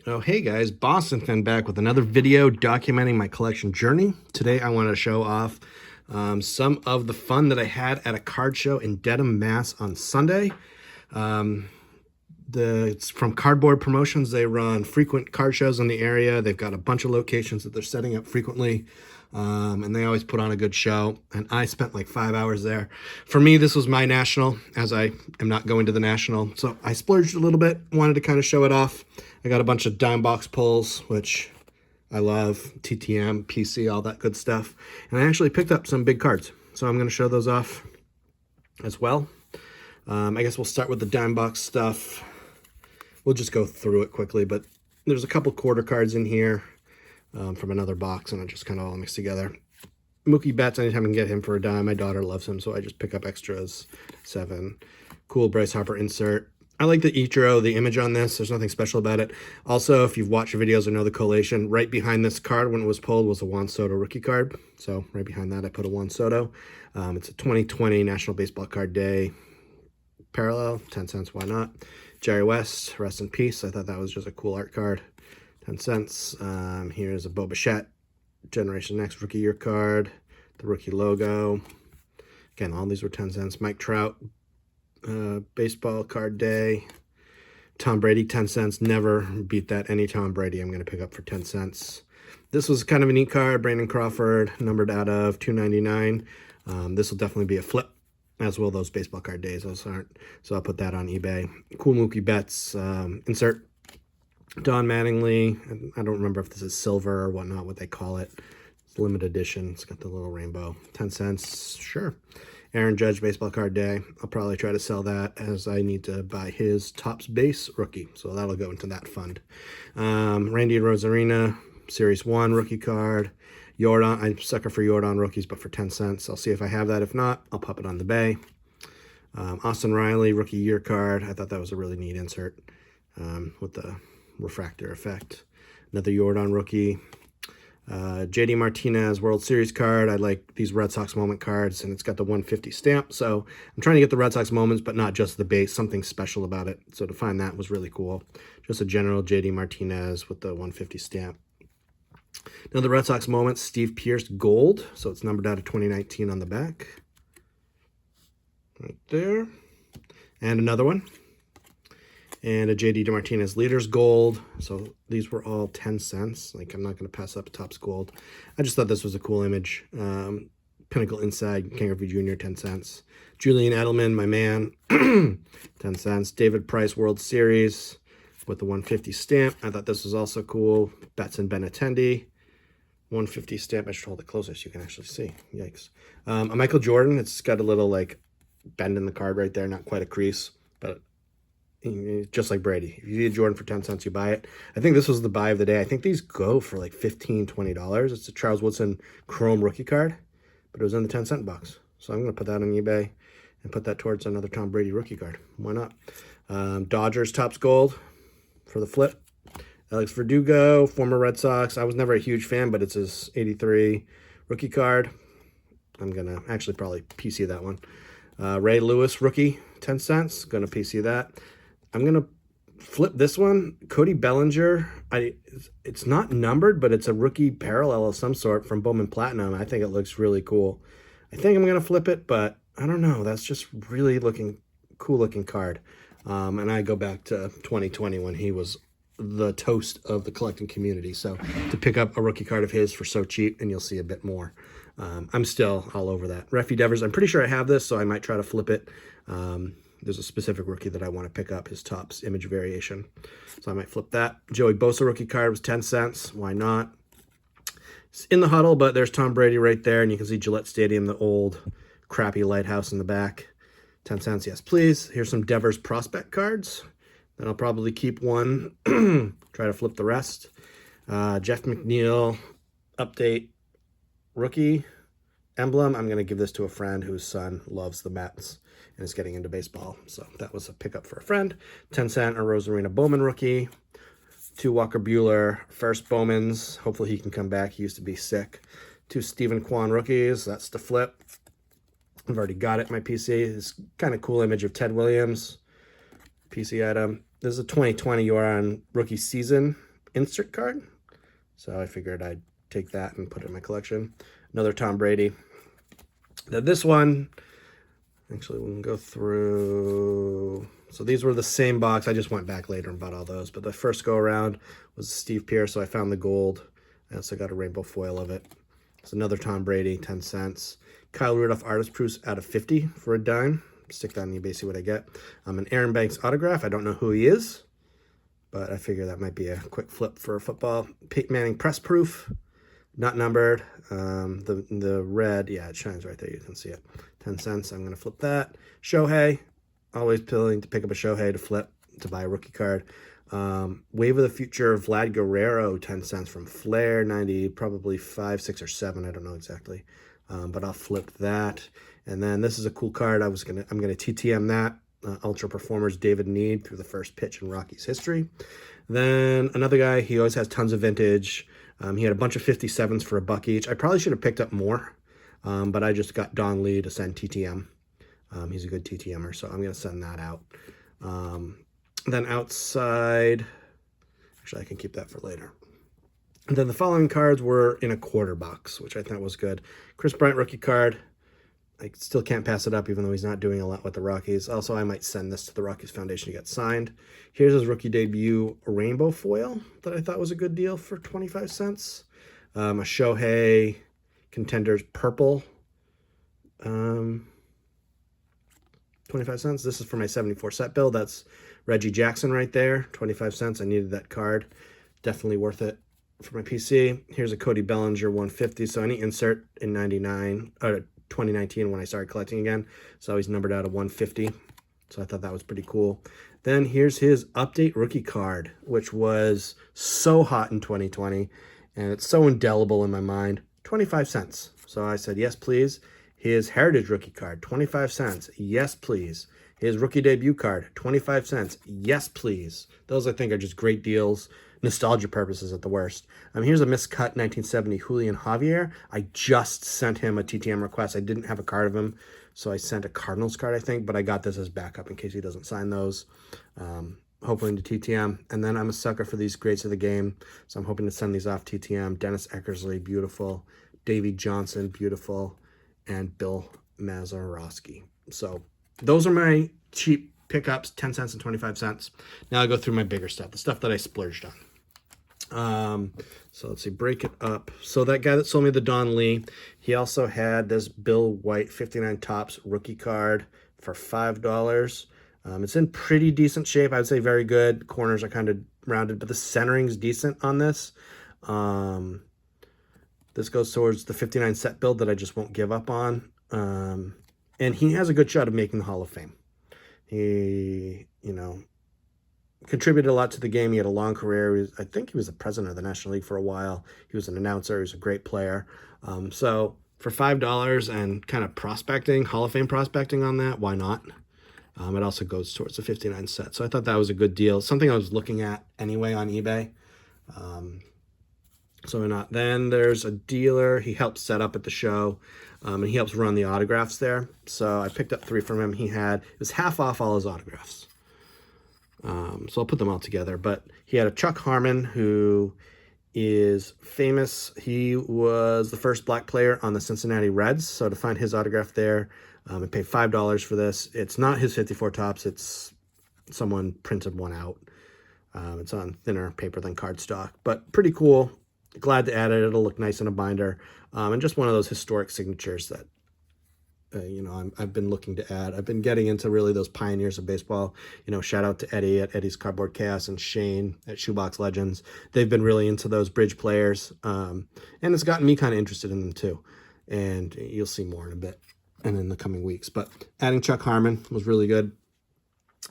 Oh, hey guys, Boston Fan back with another video documenting my collection journey. Today I want to show off some of the fun that I had at a card show in Dedham, Mass on Sunday. It's from Cardboard Promotions. They run frequent card shows in the area. They've got a bunch of locations that they're setting up frequently, and they always put on a good show. And I spent like 5 hours there. For me, this was my national, as I am not going to the national. So I splurged a little bit, wanted to kind of show it off. I got a bunch of dime box pulls, which I love, TTM, PC, all that good stuff. And I actually picked up some big cards. So I'm going to show those off as well. I guess we'll start with the dime box stuff. We'll just go through it quickly, but there's a couple quarter cards in here from another box, and I just kind of all mixed together. Mookie Betts, anytime I can get him for a dime. My daughter loves him, so I just pick up extras. 7. Cool Bryce Harper insert. I like the Ichiro, the image on this. There's nothing special about it. Also, if you've watched videos or know the collation, right behind this card when it was pulled was a Juan Soto rookie card. So right behind that, I put a Juan Soto. It's a 2020 National Baseball Card Day parallel, 10 cents, why not? Jerry West, rest in peace. I thought that was just a cool art card, 10 cents. Here's a Bo Bichette, Generation Next rookie year card, the rookie logo. Again, all these were 10 cents. Mike Trout, baseball card day. Tom Brady, 10 cents. Never beat that. Any Tom Brady I'm going to pick up for 10 cents. This was kind of a neat card. Brandon Crawford, numbered out of 299. This will definitely be a flip, as will those baseball card days. Those aren't, so I'll put that on eBay. Cool Mookie Betts insert. Don Mattingly, I don't remember if this is silver or whatnot, what they call it. It's limited edition. It's got the little rainbow. 10 cents, sure. Aaron Judge baseball card day. I'll probably try to sell that, as I need to buy his Topps base rookie, so that'll go into that fund. Randy Rosarina, Series 1 rookie card. Jordan, I'm sucker for Jordan rookies, but for 10 cents. I'll see if I have that. If not, I'll pop it on the bay. Austin Riley, rookie year card. I thought that was a really neat insert with the refractor effect. Another Jordan rookie. JD Martinez World Series card. I like these Red Sox moment cards, and it's got the 150 stamp. So I'm trying to get the Red Sox moments, but not just the base, something special about it. So to find that was really cool. Just a general JD Martinez with the 150 stamp. Now the Red Sox moments, Steve Pearce gold. So it's numbered out of 2019 on the back. Right there. And another one. And a JD Martinez leaders gold. So these were all 10 cents. Like, I'm not going to pass up Topps gold. I just thought this was a cool image. Pinnacle inside, King Griffey Jr., 10 cents. Julian Edelman, my man, 10 cents. David Price World Series with the 150 stamp. I thought this was also cool. Betts and Benintendi, 150 stamp. I should hold it closer so you can actually see. Yikes. A Michael Jordan. It's got a little like bend in the card right there. Not quite a crease, but just like Brady. If you need a Jordan for 10 cents, you buy it. I think this was the buy of the day. I think these go for like $15, $20. It's a Charles Woodson Chrome rookie card, but it was in the 10-cent box. So I'm going to put that on eBay and put that towards another Tom Brady rookie card. Why not? Dodgers Topps gold for the flip. Alex Verdugo, former Red Sox. I was never a huge fan, but it's his 83 rookie card. I'm going to actually probably PC that one. Ray Lewis rookie, 10 cents. Going to PC that. I'm going to flip this one. Cody Bellinger. It's not numbered, but it's a rookie parallel of some sort from Bowman Platinum. I think it looks really cool. I think I'm going to flip it, but I don't know. That's just really cool looking card. And I go back to 2020 when he was the toast of the collecting community. So to pick up a rookie card of his for so cheap, and you'll see a bit more. I'm still all over that. Refi Devers, I'm pretty sure I have this, so I might try to flip it. There's a specific rookie that I want to pick up, his Topps image variation. So I might flip that. Joey Bosa rookie card was 10 cents. Why not? It's in the huddle, but there's Tom Brady right there, and you can see Gillette Stadium, the old crappy lighthouse in the back. 10 cents, yes, please. Here's some Devers prospect cards. Then I'll probably keep one, try to flip the rest. Jeff McNeil update rookie emblem. I'm going to give this to a friend whose son loves the Mets and is getting into baseball. So that was a pickup for a friend. 10 cent, a Rosarina Bowman rookie. 2 Walker Buehler first Bowmans. Hopefully he can come back. He used to be sick. 2 Stephen Kwan rookies. That's the flip. I've already got it in my PC. This kind of cool image of Ted Williams. PC item. This is a 2020 Yoran rookie season insert card. So I figured I'd take that and put it in my collection. Another Tom Brady. Now this one, actually we can go through. So these were the same box. I just went back later and bought all those. But the first go around was Steve Pierce, so I found the gold. I also got a rainbow foil of it. It's another Tom Brady, 10 cents. Kyle Rudolph Artist Proofs out of 50 for a dime. Stick that on eBay, see what I get. An Aaron Banks autograph. I don't know who he is, but I figure that might be a quick flip for football. Peyton Manning press proof, not numbered. The red, yeah, it shines right there. You can see it. 10 cents. I'm going to flip that. Shohei, always willing to pick up a Shohei to flip to buy a rookie card. Wave of the Future, Vlad Guerrero, 10 cents from Flair, 90, probably 5, 6, or 7. I don't know exactly, but I'll flip that. And then this is a cool card. I'm gonna TTM that. Ultra Performers David Need through the first pitch in Rockies history. Then another guy, he always has tons of vintage. He had a bunch of 57s for $1 each. I probably should have picked up more, but I just got Don Lee to send TTM. He's a good TTMer, so I'm going to send that out. Then outside, actually I can keep that for later. And then the following cards were in a quarter box, which I thought was good. Chris Bryant rookie card. I still can't pass it up, even though he's not doing a lot with the Rockies. Also, I might send this to the Rockies Foundation to get signed. Here's his rookie debut rainbow foil that I thought was a good deal for 25 cents. A Shohei Contenders purple, 25 cents. This is for my 74 set bill. That's Reggie Jackson right there, 25 cents. I needed that card. Definitely worth it for my PC. Here's a Cody Bellinger 150. So any insert in 2019 when I started collecting again. So he's numbered out of 150. So I thought that was pretty cool. Then here's his update rookie card, which was so hot in 2020. And it's so indelible in my mind. 25 cents. So I said, yes, please. His Heritage rookie card, 25 cents. Yes, please. His rookie debut card, 25 cents. Yes, please. Those, I think, are just great deals. Nostalgia purposes at the worst. Here's a miscut 1970 Julian Javier. I just sent him a TTM request. I didn't have a card of him, so I sent a Cardinals card, I think, but I got this as backup in case he doesn't sign those. Hopefully into TTM. And then I'm a sucker for these greats of the game, so I'm hoping to send these off TTM. Dennis Eckersley, beautiful. Davey Johnson, beautiful. And Bill Mazeroski. So those are my cheap pickups, 10 cents and 25 cents. Now I'll go through my bigger stuff, the stuff that I splurged on. So let's see, break it up. So that guy that sold me the Don Lee, he also had this Bill White 59 Topps rookie card for $5. It's in pretty decent shape. I would say very good. Corners are kind of rounded, but the centering's decent on this. This goes towards the 59 set build that I just won't give up on. And he has a good shot of making the Hall of Fame. He, contributed a lot to the game. He had a long career. I think he was the president of the National League for a while. He was an announcer. He was a great player. So for $5 and kind of prospecting, Hall of Fame prospecting on that, why not? It also goes towards the 59 set. So I thought that was a good deal. Something I was looking at anyway on eBay. So why not? Then there's a dealer. He helps set up at the show. And he helps run the autographs there. So I picked up 3 from him. It was half off all his autographs. So I'll put them all together. But he had a Chuck Harmon, who is famous. He was the first black player on the Cincinnati Reds. So to find his autograph there, I paid $5 for this. It's not his 54 Topps. It's someone printed one out. It's on thinner paper than cardstock, but pretty cool. Glad to add it. It'll look nice in a binder. And just one of those historic signatures that, I've been looking to add. I've been getting into really those pioneers of baseball. Shout out to Eddie at Eddie's Cardboard Chaos and Shane at Shoebox Legends. They've been really into those bridge players. And it's gotten me kind of interested in them too. And you'll see more in a bit and in the coming weeks. But adding Chuck Harmon was really good.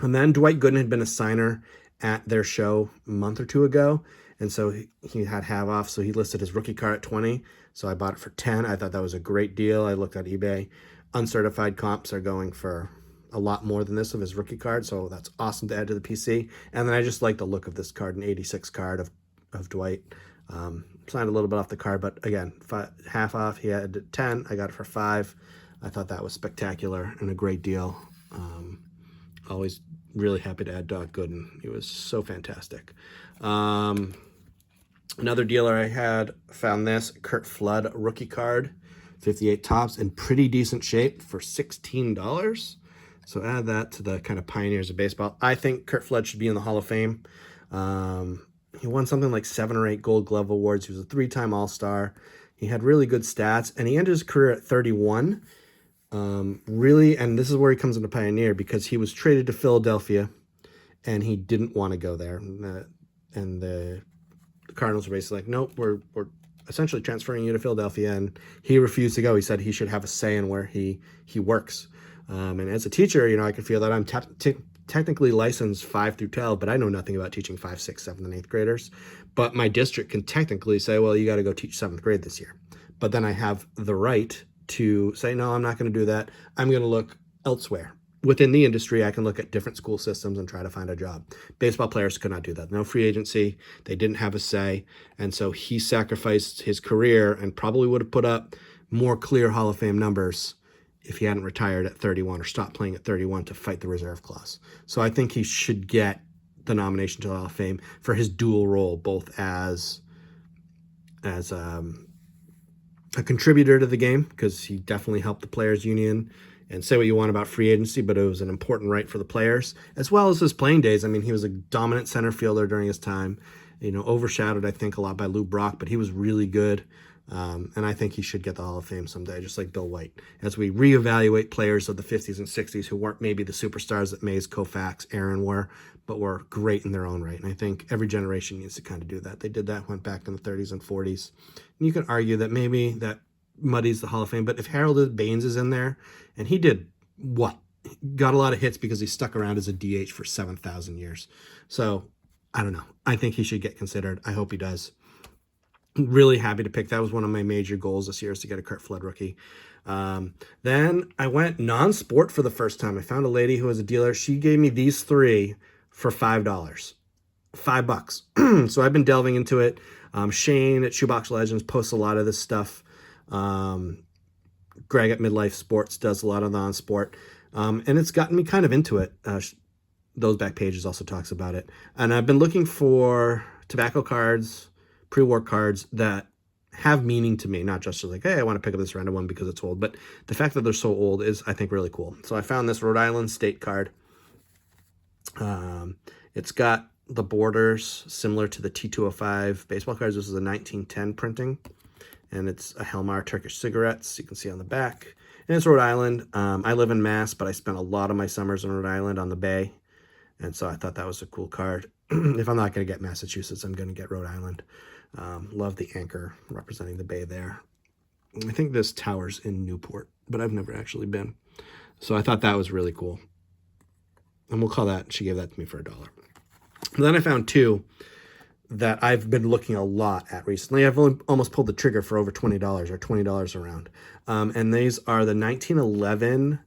And then Dwight Gooden had been a signer at their show a month or 2 ago. And so he had half off, so he listed his rookie card at 20. So I bought it for 10. I thought that was a great deal. I looked at eBay. Uncertified comps are going for a lot more than this of his rookie card, so that's awesome to add to the PC. And then I just like the look of this card, an 86 card of Dwight. Signed a little bit off the card, but again, half off. He had 10. I got it for 5. I thought that was spectacular and a great deal. Always really happy to add Doc Gooden. He was so fantastic. Another dealer I had found this Curt Flood rookie card, 58 tops, in pretty decent shape for $16. So add that to the kind of pioneers of baseball. I think Curt Flood should be in the Hall of Fame. He won something like 7 or 8 Gold Glove awards. He was a 3-time All-Star. He had really good stats, and he ended his career at 31. Really, and this is where he comes into pioneer, because he was traded to Philadelphia, and he didn't want to go there. And the Cardinals were basically like, nope, we're essentially transferring you to Philadelphia, and he refused to go. He said he should have a say in where he works. And as a teacher, you know, I can feel that I'm technically licensed 5 through 12, but I know nothing about teaching 5, 6, 7, and 8th graders. But my district can technically say, well, you got to go teach 7th grade this year. But then I have the right to say, no, I'm not going to do that. I'm going to look elsewhere. Within the industry, I can look at different school systems and try to find a job. Baseball players could not do that. No free agency. They didn't have a say. And so he sacrificed his career and probably would have put up more clear Hall of Fame numbers if he hadn't retired at 31 or stopped playing at 31 to fight the reserve clause. So I think he should get the nomination to the Hall of Fame for his dual role, both as a contributor to the game, because he definitely helped the players union. And say what you want about free agency, but it was an important right for the players, as well as his playing days. I mean, he was a dominant center fielder during his time, you know, overshadowed, I think, a lot by Lou Brock, but he was really good. And I think he should get the Hall of Fame someday, just like Bill White, as we reevaluate players of the 50s and 60s who weren't maybe the superstars that Mays, Koufax, Aaron were, but were great in their own right. And I think every generation needs to kind of do that. They did that, went back in the 30s and 40s. And you can argue that maybe that muddies the Hall of Fame, but if Harold Baines is in there, and he did what? Got a lot of hits because he stuck around as a DH for 7,000 years. So I don't know. I think he should get considered. I hope he does. Really happy to pick. That was one of my major goals this year, is to get a Curt Flood rookie. Then I went non-sport for the first time. I found a lady who was a dealer. She gave me these 3 for $5. $5. So I've been delving into it. Shane at Shoebox Legends posts a lot of this stuff. Greg at Midlife Sports does a lot of non-sport. And it's gotten me kind of into it. Those back pages also talks about it. And I've been looking for tobacco cards, pre-war cards that have meaning to me, not just like, hey, I want to pick up this random one because it's old. But the fact that they're so old is, I think, really cool. So I found this Rhode Island State card. It's got the borders similar to the T205 baseball cards. This is a 1910 printing. And it's a Helmar Turkish cigarettes, you can see on the back. And it's Rhode Island. I live in Mass, but I spent a lot of my summers in Rhode Island on the Bay. And so I thought that was a cool card. If I'm not going to get Massachusetts, I'm going to get Rhode Island. Love the anchor representing the Bay there. I think this tower's in Newport, but I've never actually been. So I thought that was really cool. And we'll call that, she gave that to me for $1. And then I found 2 that I've been looking a lot at recently. I've almost pulled the trigger for over $20 or $20 around. And these are the 1911,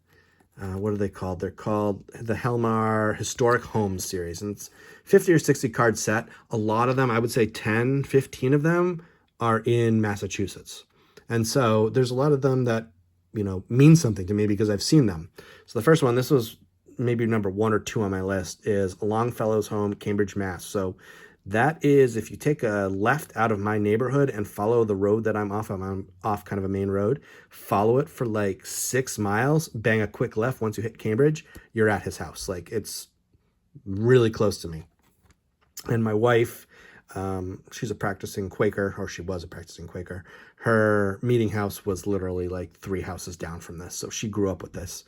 what are they called? They're called the Helmar Historic Homes series. And it's 50 or 60 card set. A lot of them, I would say 10, 15 of them are in Massachusetts. And so there's a lot of them that, you know, mean something to me because I've seen them. So the first one, this was maybe number 1 or 2 on my list, is Longfellow's Home, Cambridge, Mass. So that is, if you take a left out of my neighborhood and follow the road that I'm off kind of a main road, follow it for like 6 miles, bang a quick left. Once you hit Cambridge, you're at his house. Like, it's really close to me. And my wife, she's a practicing Quaker, or she was a practicing Quaker. Her meeting house was literally like 3 houses down from this. So she grew up with this.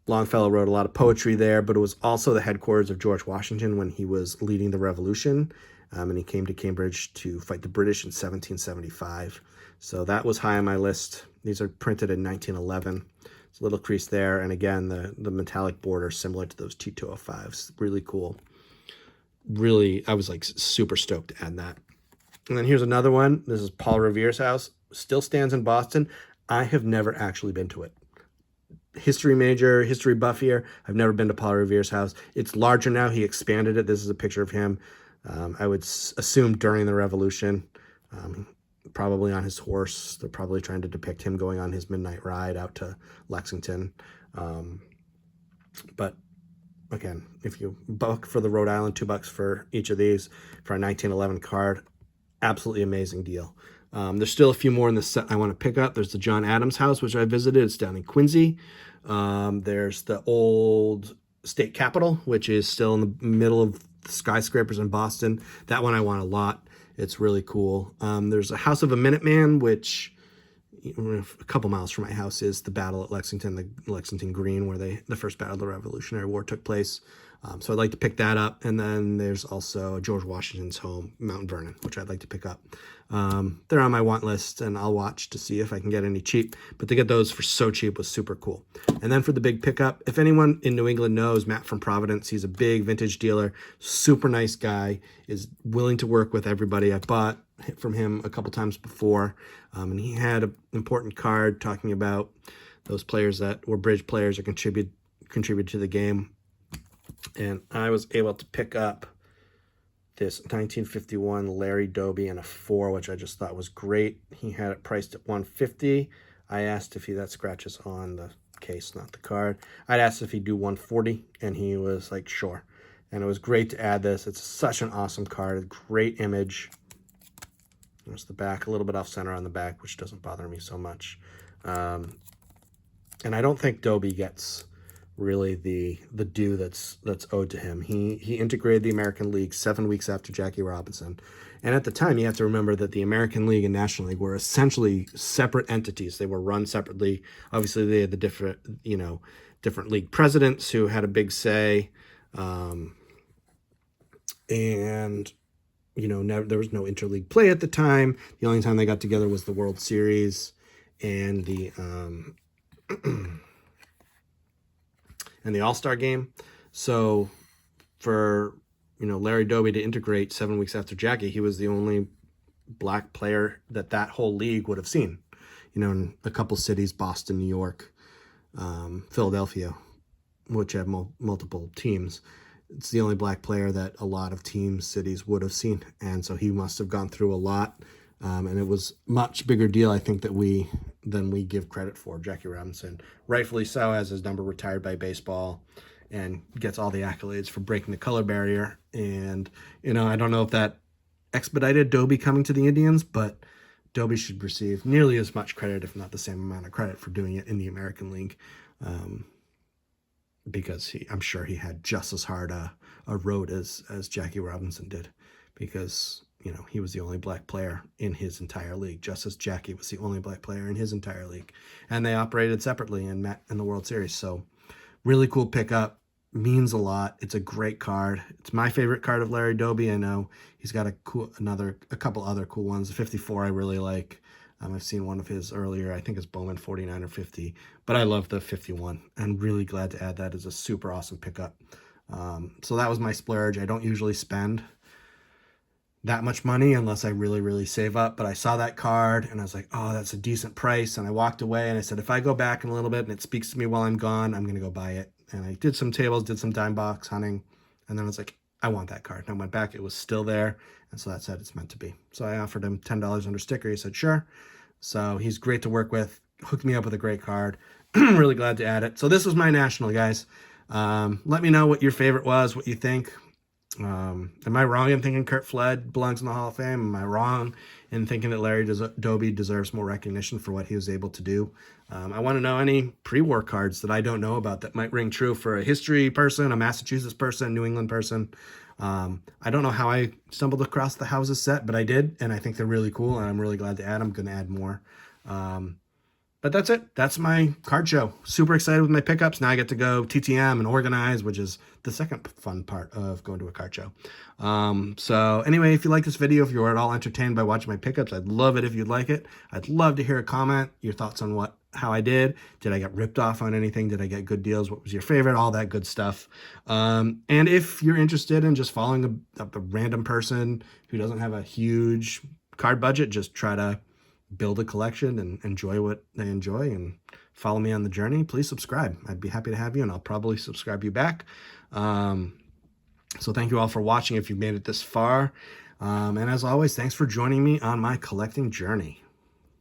Longfellow wrote a lot of poetry there, but it was also the headquarters of George Washington when he was leading the Revolution. And he came to Cambridge to fight the British in 1775. So that was high on my list. These are printed in 1911. It's a little crease there. And again, the metallic border similar to those T205s. Really cool. Really, I was like super stoked to add that. And then here's another one. This is Paul Revere's house. Still stands in Boston. I have never actually been to it. History major, history buff here. I've never been to Paul Revere's house. It's larger now. He expanded it. This is a picture of him. I would assume during the Revolution, probably on his horse. They're probably trying to depict him going on his midnight ride out to Lexington. But again, if you buck for the Rhode Island, $2 for each of these for a 1911 card. Absolutely amazing deal. There's still a few more in this set I want to pick up. There's the John Adams house, which I visited. It's down in Quincy. There's the old state capitol, which is still in the middle of the skyscrapers in Boston. That one I want a lot. It's really cool. There's a House of a Minuteman, which a couple miles from my house is the battle at Lexington, the Lexington Green, where the first battle of the Revolutionary War took place. So I'd like to pick that up. And then there's also George Washington's home, Mount Vernon, which I'd like to pick up. They're on my want list, and I'll watch to see if I can get any cheap. But to get those for so cheap was super cool. And then for the big pickup, if anyone in New England knows Matt from Providence, he's a big vintage dealer, super nice guy, is willing to work with everybody. I bought from him a couple times before, and he had an important card talking about those players that were bridge players or contribute to the game. And I was able to pick up this 1951 Larry Doby in a 4, which I just thought was great. He had it priced at $150. I asked if that scratches on the case, not the card. I'd asked if he'd do $140, and he was like, sure. And it was great to add this. It's such an awesome card, great image. There's the back, a little bit off center on the back, which doesn't bother me so much. And I don't think Doby gets really the due that's owed to him. He integrated the American League 7 weeks after Jackie Robinson. And at the time, you have to remember that the American League and National League were essentially separate entities. They were run separately. Obviously, they had the different league presidents who had a big say. And there was no interleague play at the time. The only time they got together was the World Series and the and the All-Star game. So for Larry Doby to integrate 7 weeks after Jackie, he was the only black player that whole league would have seen. In a couple cities, Boston, New York, Philadelphia, which have multiple teams. It's the only black player that a lot of cities would have seen. And so he must have gone through a lot. And it was much bigger deal, I think, than we give credit for. Jackie Robinson, rightfully so, has his number retired by baseball and gets all the accolades for breaking the color barrier. And, I don't know if that expedited Doby coming to the Indians, but Doby should receive nearly as much credit, if not the same amount of credit, for doing it in the American League. Because I'm sure he had just as hard a road as Jackie Robinson did, because he was the only black player in his entire league, just as Jackie was the only black player in his entire league, and they operated separately and met in the World Series. So really cool pickup, means a lot. It's a great card. It's my favorite card of Larry Doby. I know he's got a couple other cool ones. The 54 I really like. I've seen one of his earlier. I think it's Bowman 49 or 50, but I love the 51. I'm really glad to add that as a super awesome pickup. So that was my splurge. I don't usually spend that much money unless I really, really save up, but I saw that card and I was like, oh, that's a decent price. And I walked away and I said, if I go back in a little bit and it speaks to me while I'm gone, I'm going to go buy it. And I did some tables, did some dime box hunting, and then I was like, I want that card. And I went back, it was still there. And so that said, it's meant to be. So I offered him $10 under sticker. He said, sure. So he's great to work with, hooked me up with a great card. Really glad to add it. So this was my national, guys. Let me know what your favorite was, what you think. Am I wrong in thinking Curt Flood belongs in the Hall of Fame? Am I wrong in thinking that Larry Doby deserves more recognition for what he was able to do? I want to know any pre-war cards that I don't know about that might ring true for a history person, a Massachusetts person, New England person. I don't know how I stumbled across the houses set, but I did, and I think they're really cool, and I'm really glad to add them. I'm going to add more. But that's it. That's my card show. Super excited with my pickups. Now I get to go TTM and organize, which is the second fun part of going to a card show. So anyway, if you like this video, if you're at all entertained by watching my pickups, I'd love it if you'd like it. I'd love to hear a comment, your thoughts on how I did. Did I get ripped off on anything? Did I get good deals? What was your favorite? All that good stuff. And if you're interested in just following a random person who doesn't have a huge card budget, just try to build a collection and enjoy what they enjoy and follow me on the journey, please subscribe. I'd be happy to have you, and I'll probably subscribe you back. So thank you all for watching if you've made it this far. And as always, thanks for joining me on my collecting journey.